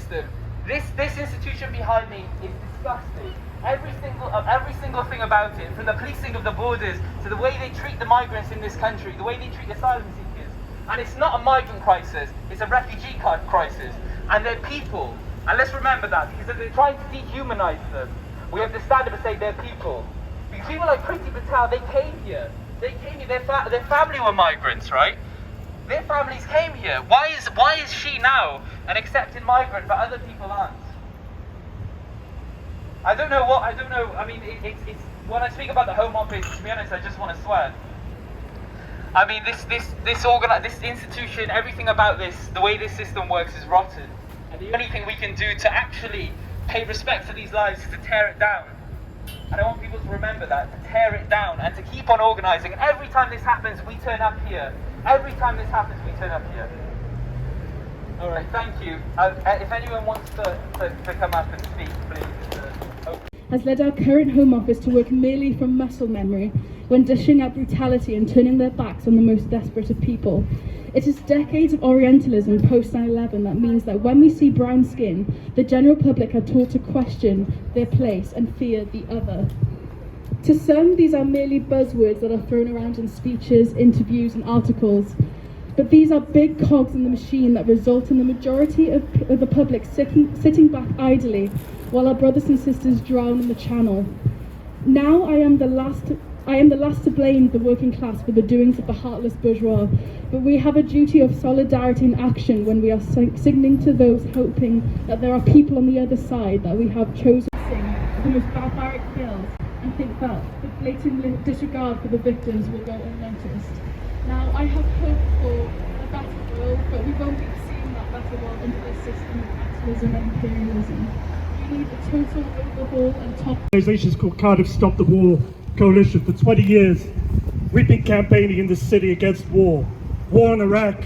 system. This institution behind me is disgusting. Every single thing about it, from the policing of the borders to the way they treat the migrants in this country, the way they treat asylum seekers. And it's not a migrant crisis, it's a refugee crisis. And they're people. And let's remember that, because they're trying to dehumanize them. We have to stand up and say they're people. Because people like Priti Patel, they came here. Their family were migrants, right? Their families came here. Why is she now an accepted migrant but other people aren't? I don't know. I mean, it's when I speak about the Home Office, to be honest, I just want to swear. I mean, this institution, everything about this, the way this system works is rotten. And the only thing we can do to actually pay respect to these lives is to tear it down. And I want people to remember that, to tear it down and to keep on organising. And every time this happens, we turn up here. Every time this happens, we turn up here. All right, thank you. If anyone wants to come up and speak, please. Has led our current Home Office to work merely from muscle memory when dishing out brutality and turning their backs on the most desperate of people. It is decades of Orientalism post 9/11 that means that when we see brown skin, the general public are taught to question their place and fear the other. To some, these are merely buzzwords that are thrown around in speeches, interviews and articles. But these are big cogs in the machine that result in the majority of the public sitting back idly while our brothers and sisters drown in the Channel. Now I am the last to blame the working class for the doings of the heartless bourgeois, but we have a duty of solidarity and action when we are signaling to those hoping that there are people on the other side that we have chosen to sing the most barbaric bills and think that the blatant disregard for the victims will go unnoticed. Now, I have hope for a better world, but we won't be seeing that better world under this system of capitalism and imperialism. We need a total overhaul and top... Organisations called Cardiff Stop the War Coalition. For 20 years, we've been campaigning in this city against war. War in Iraq,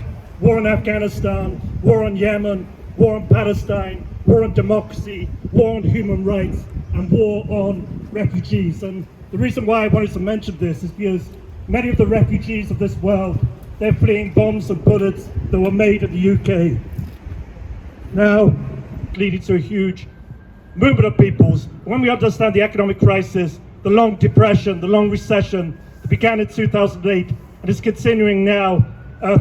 war in Afghanistan, war on Yemen, war on Palestine, war on democracy, war on human rights, and war on refugees. And the reason why I wanted to mention this is because many of the refugees of this world, they're fleeing bombs and bullets that were made in the UK. Now, leading to a huge movement of peoples. When we understand the economic crisis, the long depression, the long recession that began in 2008 and is continuing now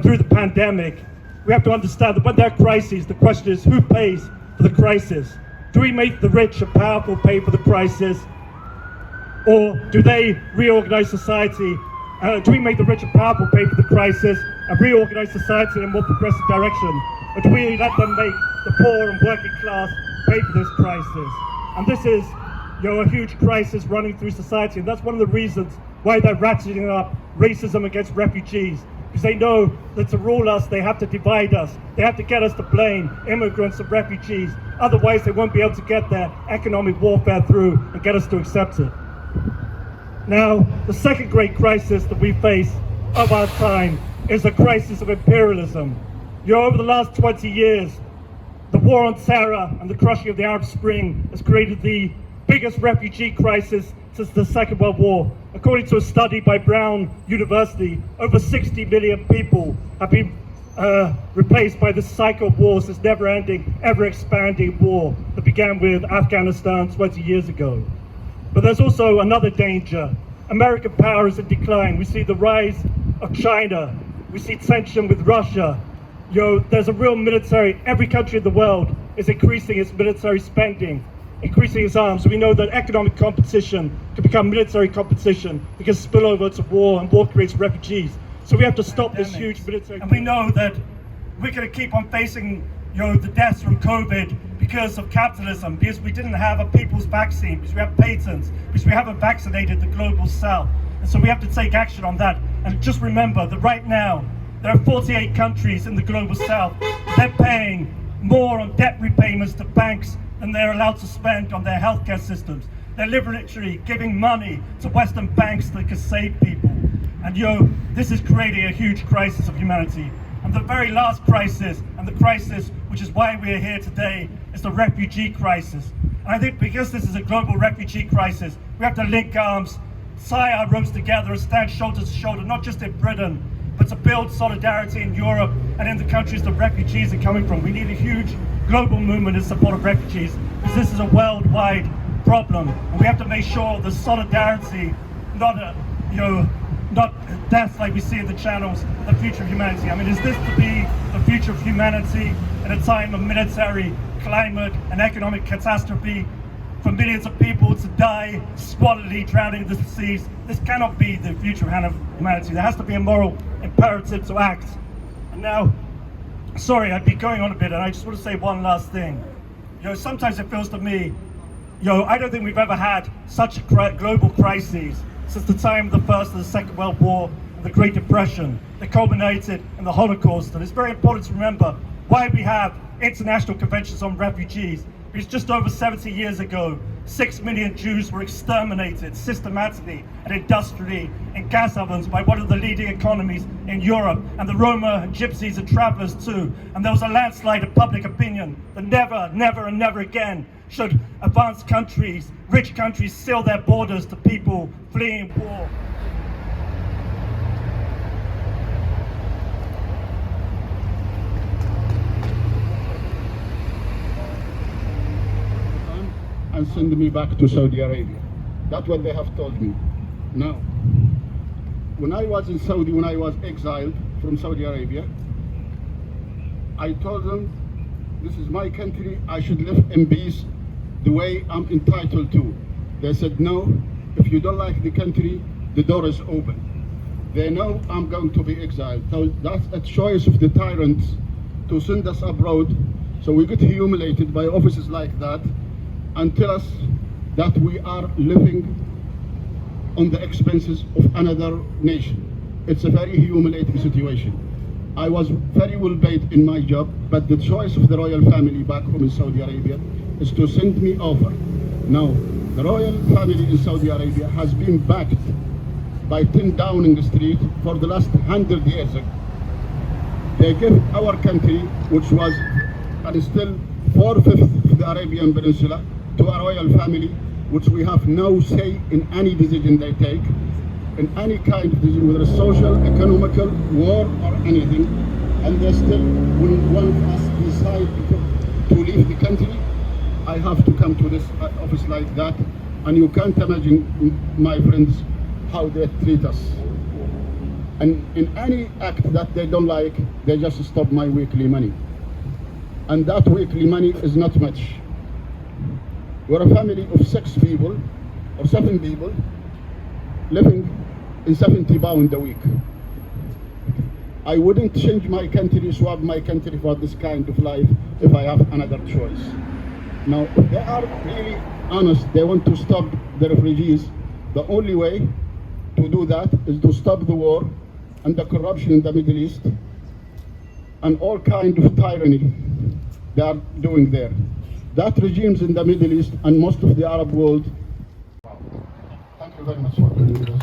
through the pandemic, we have to understand that when there are crises, the question is who pays for the crisis? Do we make the rich and powerful pay for the crisis? Or do they reorganize society? Do we make the rich and powerful pay for the crisis and reorganize society in a more progressive direction? Or do we let them make the poor and working class pay for this crisis? And this is, a huge crisis running through society, and that's one of the reasons why they're ratcheting up racism against refugees, because they know that to rule us, they have to divide us. They have to get us to blame immigrants and refugees. Otherwise, they won't be able to get their economic warfare through and get us to accept it. Now, the second great crisis that we face of our time is the crisis of imperialism. Over the last 20 years, the war on terror and the crushing of the Arab Spring has created the biggest refugee crisis since the Second World War. According to a study by Brown University, over 60 million people have been replaced by this cycle of wars, this never-ending, ever-expanding war that began with Afghanistan 20 years ago. But there's also another danger. American power is in decline. We see the rise of China. We see tension with Russia. There's a real military, every country in the world is increasing its military spending, increasing its arms. We know that economic competition can become military competition because spill over to war, and war creates refugees. So we have to stop this huge military. And we know that we're going to keep on facing the deaths from COVID because of capitalism, because we didn't have a people's vaccine, because we have patents, because we haven't vaccinated the global south. And so we have to take action on that. And just remember that right now, there are 48 countries in the global south. They're paying more on debt repayments to banks than they're allowed to spend on their healthcare systems. They're literally giving money to Western banks that can save people. And this is creating a huge crisis of humanity. And the very last crisis, and the crisis which is why we're here today, is the refugee crisis. And I think because this is a global refugee crisis, we have to link arms, tie our ropes together and stand shoulder to shoulder, not just in Britain, but to build solidarity in Europe and in the countries the refugees are coming from. We need a huge global movement in support of refugees, because this is a worldwide problem, and we have to make sure the solidarity, not death like we see in the channels, the future of humanity. I mean, is this to be the future of humanity in a time of military, climate, and economic catastrophe, for millions of people to die squalidly drowning in the seas? This cannot be the future of humanity. There has to be a moral imperative to act. And now, sorry, I'd be going on a bit, and I just want to say one last thing. Sometimes it feels to me, I don't think we've ever had such a global crises since the time of the First and the Second World War and the Great Depression that culminated in the Holocaust. And it's very important to remember why we have international conventions on refugees. Because just over 70 years ago, 6 million Jews were exterminated systematically and industrially in gas ovens by one of the leading economies in Europe, and the Roma and Gypsies and travelers too. And there was a landslide of public opinion that never, never and never again should advanced countries, rich countries, seal their borders to people fleeing war. And send me back to Saudi Arabia. That's what they have told me. Now, when I was in Saudi, when I was exiled from Saudi Arabia, I told them, this is my country, I should live in peace the way I'm entitled to. They said, no, if you don't like the country, the door is open. They know I'm going to be exiled. So that's a choice of the tyrants to send us abroad. So we get humiliated by offices like that and tell us that we are living on the expenses of another nation. It's a very humiliating situation. I was very well paid in my job, but the choice of the royal family back home in Saudi Arabia is to send me over. Now, the royal family in Saudi Arabia has been backed by 10 Downing Street for the last 100 years. They give our country, which was and is still 4/5 of the Arabian Peninsula, to a royal family, which we have no say in any decision they take, in any kind of decision, whether it's social, economical, war, or anything. And they still, when one of us decide to leave the country, I have to come to this office like that. And you can't imagine, my friends, how they treat us. And in any act that they don't like, they just stop my weekly money. And that weekly money is not much. We're a family of 6 people, or 7 people, living in 70 pounds a week. I wouldn't change my country, swap my country for this kind of life if I have another choice. Now, if they are really honest, they want to stop the refugees, the only way to do that is to stop the war and the corruption in the Middle East and all kind of tyranny they are doing there. That regimes in the Middle East and most of the Arab world. Thank you very much for coming with us.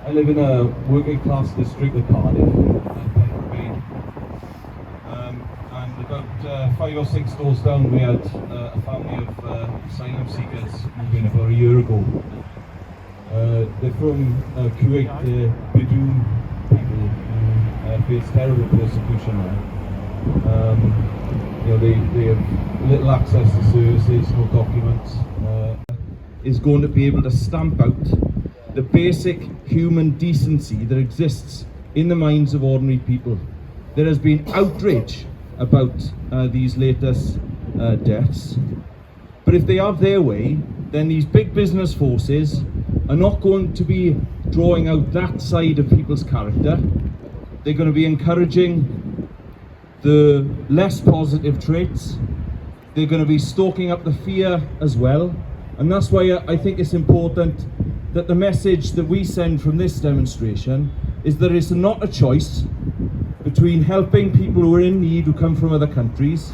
I live in a working class district of Cardiff, and about 5 or 6 doors down we had a family of asylum seekers moving about a year ago. They're from Kuwait, they're Bedouin people who face terrible persecution now. They have little access to services, no documents. Is going to be able to stamp out the basic human decency that exists in the minds of ordinary people. There has been outrage about these latest deaths, but if they have their way, then these big business forces are not going to be drawing out that side of people's character. They're going to be encouraging the less positive traits. They're going to be stoking up the fear as well. And that's why I think it's important that the message that we send from this demonstration is that it's not a choice between helping people who are in need, who come from other countries,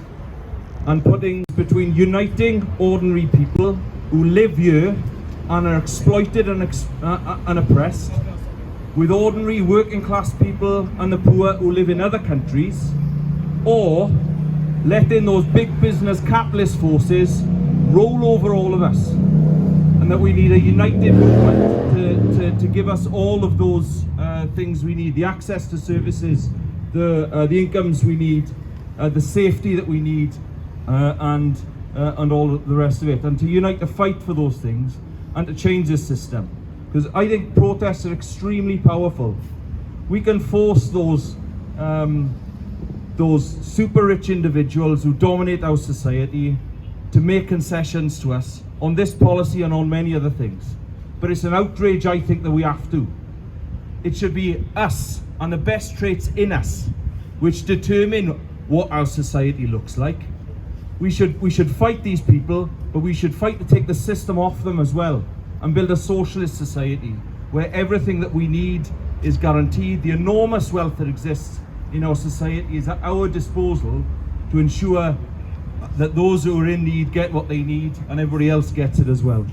and between uniting ordinary people who live here and are exploited and oppressed, with ordinary working class people and the poor who live in other countries, or letting those big business capitalist forces roll over all of us. and that we need a united movement to give us all of those things we need: the access to services, the incomes we need, the safety that we need, and all the rest of it, and to unite to fight for those things and to change this system. Because I think protests are extremely powerful. We can force those super rich individuals who dominate our society to make concessions to us on this policy and on many other things. But it's an outrage, I think, that we have to. It should be us and the best traits in us which determine what our society looks like. We should fight these people, but we should fight to take the system off them as well and build a socialist society where everything that we need is guaranteed. The enormous wealth that exists in our society is at our disposal to ensure that those who are in need get what they need and everybody else gets it as well.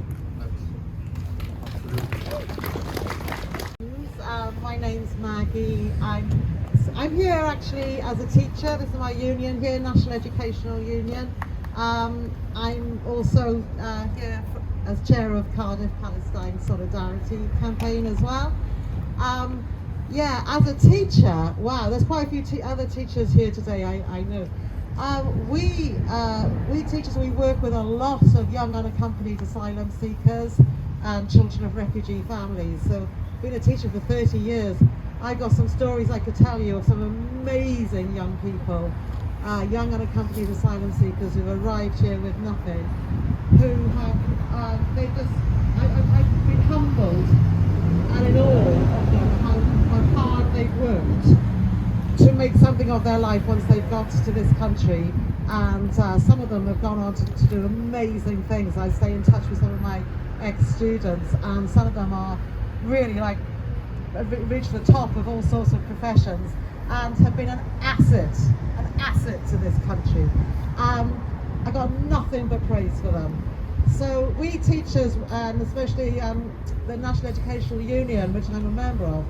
My name's Maggie. I'm here actually as a teacher. This is my union here, National Educational Union. I'm also here as chair of Cardiff Palestine Solidarity Campaign as well. Yeah, as a teacher, wow, there's quite a few other teachers here today, I know. We teachers, we work with a lot of young unaccompanied asylum seekers and children of refugee families. So, been a teacher for 30 years. I've got some stories I could tell you of some amazing young people, young unaccompanied asylum seekers who've arrived here with nothing, who have, I've been humbled and in awe of them, how hard they've worked to make something of their life once they've got to this country. And some of them have gone on to do amazing things. I stay in touch with some of my ex-students, and some of them are really like reached the top of all sorts of professions and have been an asset to this country. I got nothing but praise for them. So we teachers, and especially the National Educational Union, which I'm a member of,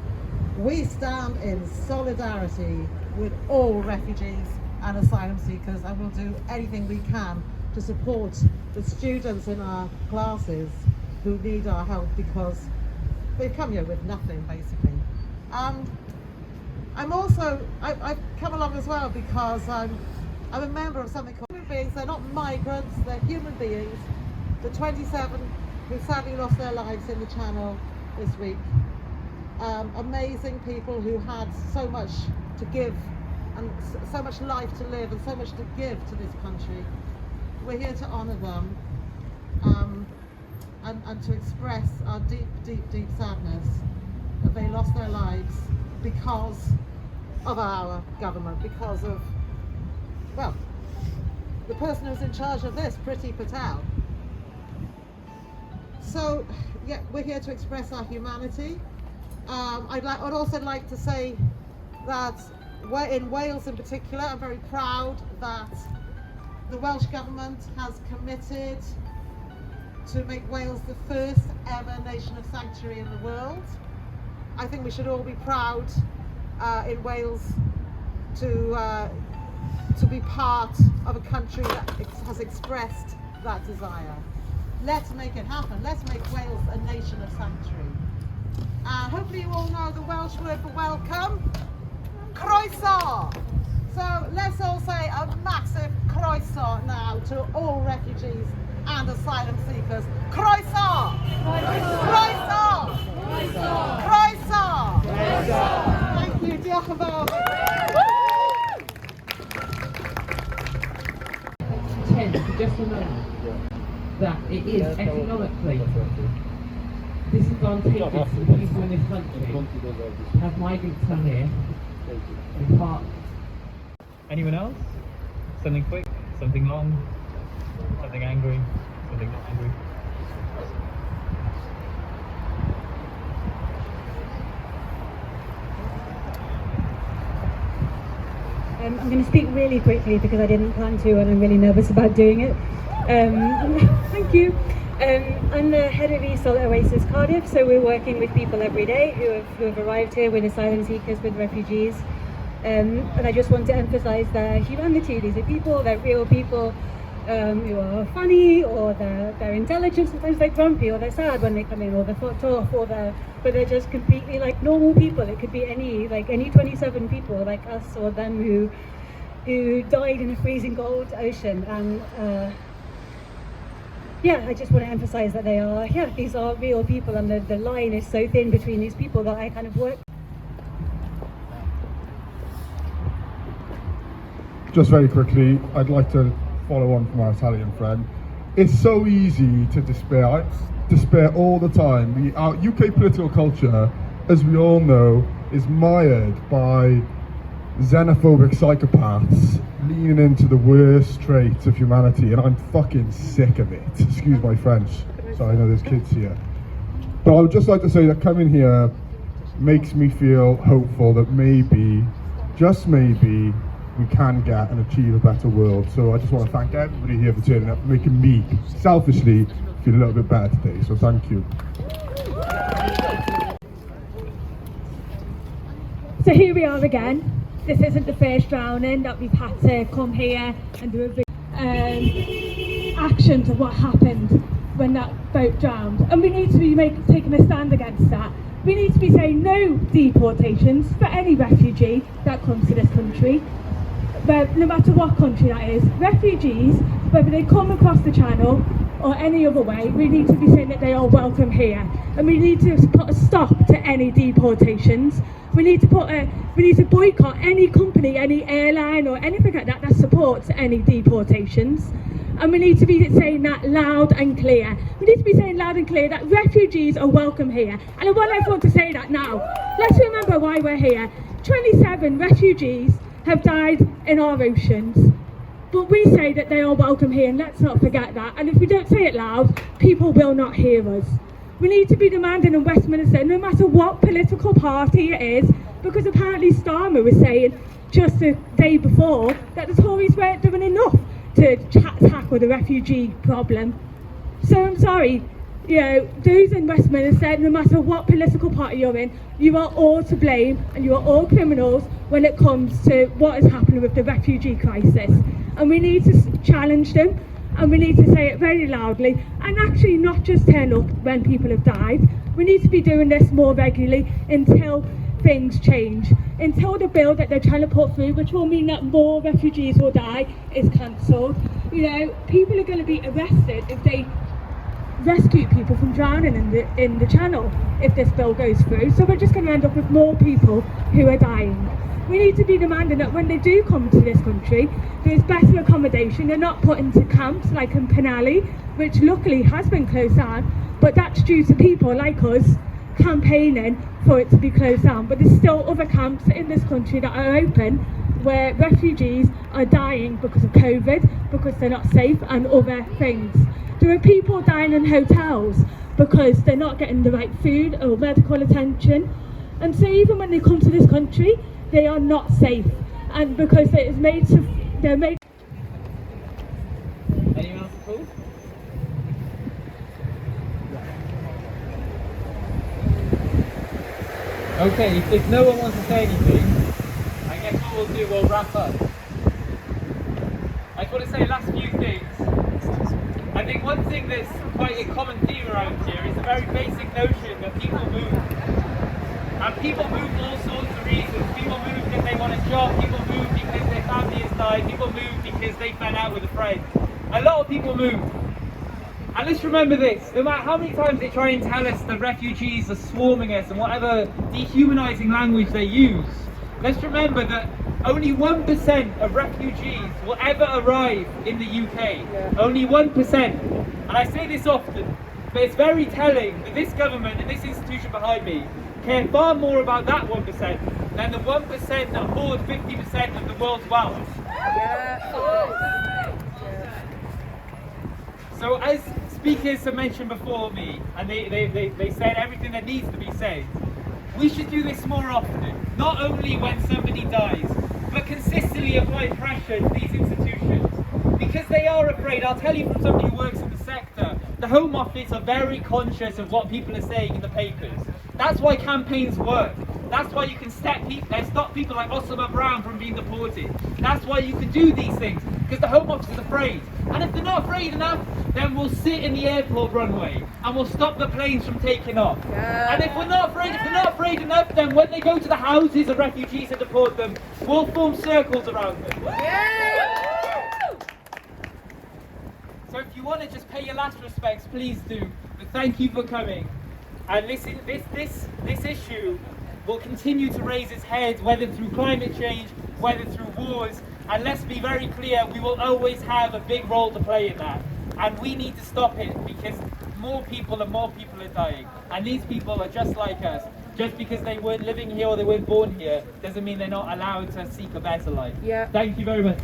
we stand in solidarity with all refugees and asylum seekers, and we'll do anything we can to support the students in our classes who need our help because they've come here with nothing, basically. I've come along as well because I'm a member of something called human beings. They're not migrants, they're human beings. The 27 who sadly lost their lives in the Channel this week. Amazing people who had so much to give and so much life to live and so much to give to this country. We're here to honour them and to express our deep, deep, deep sadness that they lost their lives because of our government, because of, well, the person who's in charge of this, Priti Patel. So, yeah, we're here to express our humanity. I'd also like to say that in Wales in particular, I'm very proud that the Welsh Government has committed to make Wales the first ever nation of sanctuary in the world. I think we should all be proud in Wales to be part of a country that has expressed that desire. Let's make it happen. Let's make Wales a nation of sanctuary. Hopefully you all know the Welsh word for welcome, croeso. So let's all say a massive croeso now to all refugees and asylum seekers. Croeso! Croeso! Croeso! Croeso! Croeso! Thank you, diolch yn fawr. 10 for just a moment that it is economically disadvantageous for people in this country to have migrants come here in part. Anyone else? Something quick, something long, something angry, something not angry. I'm going to speak really quickly because I didn't plan to and I'm really nervous about doing it. Thank you. I'm the head of ESOL Oasis Cardiff, so we're working with people every day who have arrived here with asylum seekers, with refugees. And I just want to emphasise their humanity. These are people, they're real people. who are funny, or they're intelligent, sometimes they're grumpy, or they're sad when they come in, or they're fucked off, but they're just completely like normal people. It could be any 27 people like us or them who died in a freezing cold ocean. And yeah, I just want to emphasize that these are real people, and the line is so thin between these people that I kind of work. Just very quickly, I'd like to follow on from our Italian friend. It's so easy to despair. I despair all the time. Our UK political culture, as we all know, is mired by xenophobic psychopaths leaning into the worst traits of humanity, and I'm fucking sick of it. Excuse my French. Sorry, I know there's kids here. But I would just like to say that coming here makes me feel hopeful that maybe, just maybe, we can get and achieve a better world. So I just want to thank everybody here for turning up, making me, selfishly, feel a little bit better today. So thank you. So here we are again. This isn't the first drowning that we've had to come here and do actions of what happened when that boat drowned. And we need to be taking a stand against that. We need to be saying no deportations for any refugee that comes to this country. But no matter what country that is, refugees, whether they come across the channel or any other way, we need to be saying that they are welcome here. And we need to put a stop to any deportations. We need to boycott any company, any airline or anything like that that supports any deportations. And we need to be saying that loud and clear. We need to be saying loud and clear that refugees are welcome here. And I want everyone to say that now. Let's remember why we're here. 27 refugees have died in our oceans. But we say that they are welcome here, and let's not forget that. And if we don't say it loud, people will not hear us. We need to be demanding in Westminster, no matter what political party it is, because apparently Starmer was saying just the day before that the Tories weren't doing enough to tackle the refugee problem. So I'm sorry, those in Westminster, no matter what political party you're in, you are all to blame and you are all criminals when it comes to what is happening with the refugee crisis. And we need to challenge them, and we need to say it very loudly, and actually not just turn up when people have died. We need to be doing this more regularly until things change, until the bill that they're trying to put through, which will mean that more refugees will die, is cancelled. People are going to be arrested if they rescue people from drowning in the channel if this bill goes through. So we're just going to end up with more people who are dying. We need to be demanding that when they do come to this country, there's better accommodation. They're not put into camps like in Calais, which luckily has been closed down, but that's due to people like us campaigning for it to be closed down. But there's still other camps in this country that are open where refugees are dying because of COVID, because they're not safe, and other things. There are people dying in hotels because they're not getting the right food or medical attention. And so even when they come to this country, they are not safe. And because they're made. Anyone else at all? Okay, if no one wants to say anything, I guess what we'll do, we'll wrap up. I just want to say last few things. I think one thing that's quite a common theme around here is the very basic notion that people move. And people move for all sorts of reasons. People move because they want a job, people move because their family has died, people move because they fell out with a friend. A lot of people move. And let's remember this, no matter how many times they try and tell us that refugees are swarming us and whatever dehumanising language they use, let's remember that only 1% of refugees will ever arrive in the UK. Only 1%. And I say this often, but it's very telling that this government and this institution behind me care far more about that 1% than the 1% that hoard 50% of the world's wealth. So as speakers have mentioned before me, and they said everything that needs to be said, we should do this more often, not only when somebody dies, but consistently apply pressure to these institutions. Because they are afraid. I'll tell you from somebody who works in the sector, the Home Office are very conscious of what people are saying in the papers. That's why campaigns work. That's why you can stop people like Osama Brown from being deported. That's why you can do these things. because the Home Office is afraid. And if they're not afraid enough, then we'll sit in the airport runway and we'll stop the planes from taking off. And if they're not afraid enough, then when they go to the houses of refugees and deport them, we'll form circles around them. So if you want to just pay your last respects, please do. But thank you for coming. And listen, this issue will continue to raise its head, whether through climate change, whether through wars. And let's be very clear, we will always have a big role to play in that. And we need to stop it because more people and more people are dying. And these people are just like us. Just because they weren't living here or they weren't born here doesn't mean they're not allowed to seek a better life. Yeah. Thank you very much.